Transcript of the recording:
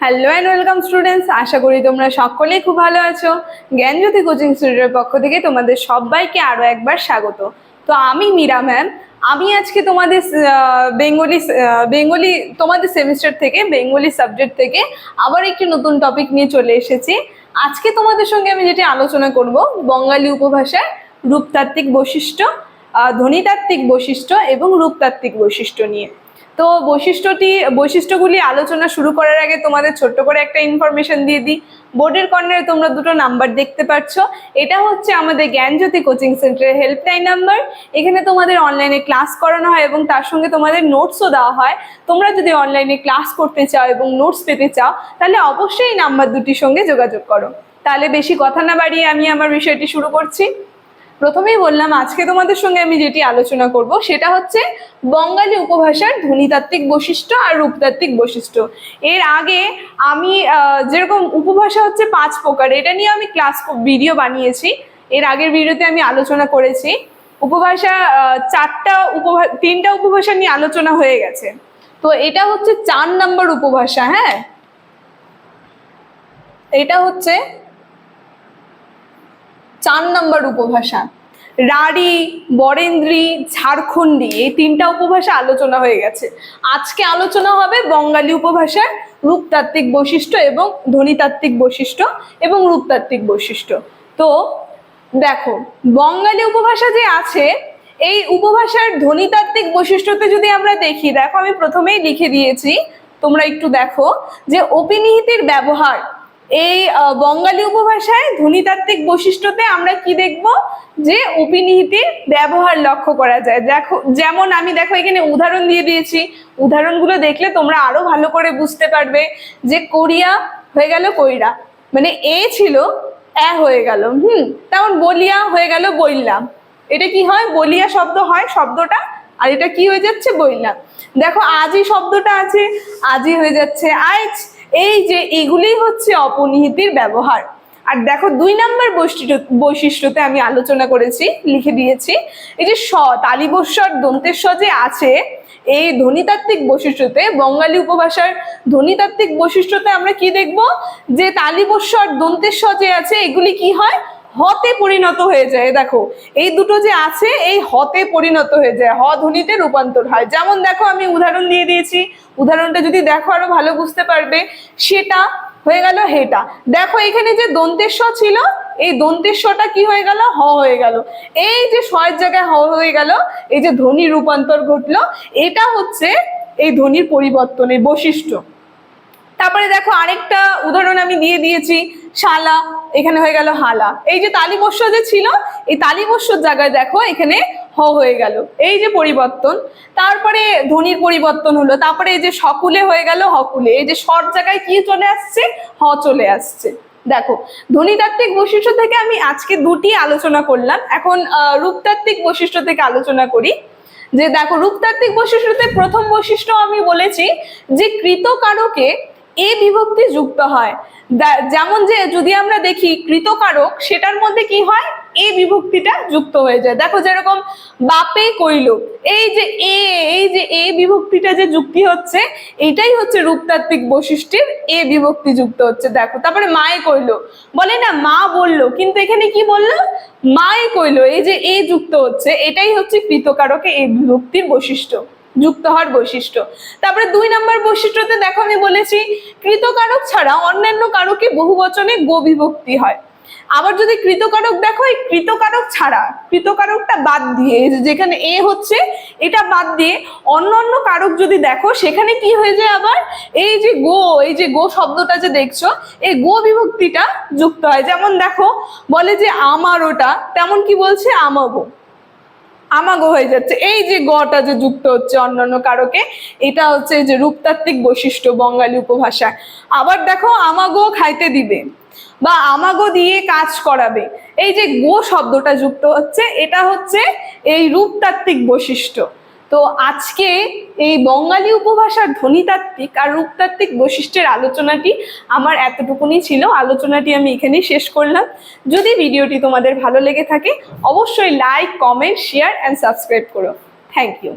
Hello and welcome students, আশা করি তোমরা সকলেই খুব ভালো আছো। জ্ঞানজ্যোতি কোচিং স্টুডিওর পক্ষ থেকে তোমাদের সবাইকে আরও একবার স্বাগত। তো আমি মীরা ম্যাম, আমি আজকে তোমাদের বেঙ্গলি তোমাদের সেমিস্টার থেকে বেঙ্গলি সাবজেক্ট থেকে আবার একটি নতুন টপিক নিয়ে চলে এসেছি। আজকে তোমাদের সঙ্গে আমি যেটি আলোচনা করব বঙ্গালী উপভাষার রূপতাত্ত্বিক বৈশিষ্ট্য, ধ্বনিতাত্ত্বিক বৈশিষ্ট্য এবং রূপতাত্ত্বিক বৈশিষ্ট্য নিয়ে। তো বৈশিষ্ট্যগুলি আলোচনা শুরু করার আগে তোমাদের ছোট্ট করে একটা ইনফরমেশন দিয়ে দিই। বোর্ডের কর্নারে তোমরা দুটো নাম্বার দেখতে পাচ্ছ, এটা হচ্ছে আমাদের জ্ঞানজ্যোতি কোচিং সেন্টারের হেল্পলাইন নাম্বার। এখানে তোমাদের অনলাইনে ক্লাস করানো হয় এবং তার সঙ্গে তোমাদের নোটসও দেওয়া হয়। তোমরা যদি অনলাইনে ক্লাস করতে চাও এবং নোটস পেতে চাও তাহলে অবশ্যই এই নাম্বার দুটির সঙ্গে যোগাযোগ করো। তাহলে বেশি কথা না বাড়িয়ে আমি আমার বিষয়টি শুরু করছি। প্রথমেই বললাম, আজকে তোমাদের সঙ্গে আমি যেটি আলোচনা করব সেটা হচ্ছে বঙ্গালী উপভাষার ধ্বনিতাত্ত্বিক বৈশিষ্ট্য আর রূপতাত্ত্বিক বৈশিষ্ট্য। এর আগে আমি যেরকম উপভাষা হচ্ছে 5 প্রকার, এটা নিয়ে আমি ভিডিও বানিয়েছি। এর আগের ভিডিওতে আমি আলোচনা করেছি। উপভাষা 3টা উপভাষা নিয়ে আলোচনা হয়ে গেছে। তো এটা হচ্ছে 4 নম্বর উপভাষা। হ্যাঁ, এটা হচ্ছে 4 নম্বর উপভাষা। রাঢ়ী, বরেন্দ্রী, ঝাড়খণ্ডী, এই 3টা উপভাষা আলোচনা হয়ে গেছে। আজকে আলোচনা হবে বঙ্গালী উপভাষার রূপতাত্ত্বিক বৈশিষ্ট্য এবং ধ্বনিতাত্ত্বিক বৈশিষ্ট্য এবং রূপতাত্ত্বিক বৈশিষ্ট্য। তো দেখো, বঙ্গালী উপভাষা যে আছে, এই উপভাষার ধ্বনিতাত্ত্বিক বৈশিষ্ট্যতে যদি আমরা দেখি, দেখো আমি প্রথমেই লিখে দিয়েছি, তোমরা একটু দেখো যে অপিনিহিতের ব্যবহার। এই বঙ্গালী উপভাষায় ধ্বনিতাত্ত্বিক বৈশিষ্ট্যতে আমরা কি দেখব, যে অপিনিহিতের ব্যবহার লক্ষ্য করা যায়। দেখো, যেমন আমি দেখো এখানে উদাহরণ দিয়ে দিয়েছি, উদাহরণগুলো দেখলে তোমরা আরো ভালো করে বুঝতে পারবে। যে কোরিয়া হয়ে গেল কইরা, মানে এ ছিল এ হয়ে গেল, তেমন বলিয়া হয়ে গেল বইলাম। এটা কি হয়, বলিয়া শব্দ হয় শব্দটা, আর এটা কি হয়ে যাচ্ছে, বইলাম। দেখো আজি শব্দটা আছে, আজি হয়ে যাচ্ছে আইজ। এই যে এগুলি হচ্ছে অপনিহিতির ব্যবহার। আর দেখো 2 নম্বর বৈশিষ্ট্যতে আমি আলোচনা করেছি, লিখে দিয়েছি, এই যে স, তালিবস্বর, দন্তেস্ব যে আছে, এই ধ্বনিতাত্ত্বিক বৈশিষ্ট্যতে, বঙ্গালী উপভাষার ধ্বনিতাত্ত্বিক বৈশিষ্ট্যতে আমরা কি দেখব, যে তালিবস্বর, দন্তেস্ব যে আছে, এগুলি কি হয়, হতে পরিণত হয়ে যায়। দেখো এই দুটো যে আছে, এই হতে পরিণত হয়ে যায়, হ ধ্বনিতে রূপান্তর হয়। যেমন দেখো আমি উদাহরণ দিয়ে দিয়েছি, উদাহরণটা যদি দেখো আরো ভালো বুঝতে পারবে। সেটা হয়ে গেল হেটা। দেখো এখানে যে দন্তেস্ব ছিল, এই দন্তেস্বটা কি হয়ে গেল, হ হয়ে গেল। এই যে শয়ের জায়গায় হ হয়ে গেল, এই যে ধ্বনির রূপান্তর ঘটলো, এটা হচ্ছে এই ধ্বনির পরিবর্তনের বৈশিষ্ট্য। তারপরে দেখো আরেকটা উদাহরণ আমি দিয়ে দিয়েছি, শালা, এখানে হয়ে গেল হালা। এই যে তালিবস্য যে ছিল, এই তালিবস্যর জায়গায় দেখো এখানে হ হয়ে গেল, এই যে পরিবর্তন। তারপরে ধ্বনির পরিবর্তন হলো। তারপরে এই যে সকুলে হয়ে গেল হকুলে, এই যে স্বর জায়গায় কি চলে আসছে, হ চলে আসছে। দেখো ধ্বনিতাত্ত্বিক বৈশিষ্ট্য থেকে আমি আজকে 2টি আলোচনা করলাম। এখন রূপতাত্ত্বিক বৈশিষ্ট্য থেকে আলোচনা করি। যে দেখো রূপতাত্ত্বিক বৈশিষ্ট্যতে প্রথম বৈশিষ্ট্য আমি বলেছি যে কৃতকারকে এ বিভক্তি যুক্ত হয়। যেমন যে যদি আমরা দেখি কৃতকারক, সেটার মধ্যে কি হয়, এ বিভক্তিটা যুক্ত হয়ে যায়। দেখো যেরকম বাপে কইল, এই যে এ বিভক্তিটা যে যুক্তি হচ্ছে, এইটাই হচ্ছে রূপতাত্ত্বিক বৈশিষ্ট্যের এ বিভক্তি যুক্ত হচ্ছে। দেখো তারপরে মায়ে কইল, বলে না মা বললো, কিন্তু এখানে কি বললো, মায়ে কইল, এই যে এ যুক্ত হচ্ছে, এটাই হচ্ছে কৃতকারকে এ বিভক্তির বৈশিষ্ট্য, যুক্ত হওয়ার বৈশিষ্ট্য। তারপরে 2 নম্বর বৈশিষ্ট্যতে দেখো আমি বলেছি কৃতকারক ছাড়া অন্যান্য কারকে বহুবচনে গো বিভক্তি হয়। আবার যদি কৃতকারক দেখো, এই কৃতকারক ছাড়া, কৃতকারকটা বাদ দিয়ে, যেখানে এ হচ্ছে এটা বাদ দিয়ে অন্যান্য কারক যদি দেখো, সেখানে কি হয়ে যায়, আবার এই যে গো শব্দটা যে দেখছো, এই গো বিভক্তিটা যুক্ত হয়। যেমন দেখো বলে যে আমার ওটা, তেমন কি বলছে, আমাগো, আমাগো হয়ে যাচ্ছে। এই যে গটা যে যুক্ত হচ্ছে অন্যান্য কারকে, এটা হচ্ছে যে রূপতাত্ত্বিক বৈশিষ্ট্য বঙ্গালী উপভাষায়। আবার দেখো আমাগো খাইতে দিবে বা আমাগো দিয়ে কাজ করাবে, এই যে গো শব্দটা যুক্ত হচ্ছে, এটা হচ্ছে এই রূপতাত্ত্বিক বৈশিষ্ট্য। তো আজকে এই বঙ্গালী উপভাষার ধ্বনিতাত্ত্বিক আর রূপতাত্ত্বিক বৈশিষ্ট্যের আলোচনাটি আমার এতটুকুনি ছিল। আলোচনাটি আমি এখানেই শেষ করলাম। যদি ভিডিওটি তোমাদের ভালো লেগে থাকে অবশ্যই like, comment, share and subscribe করো। Thank you.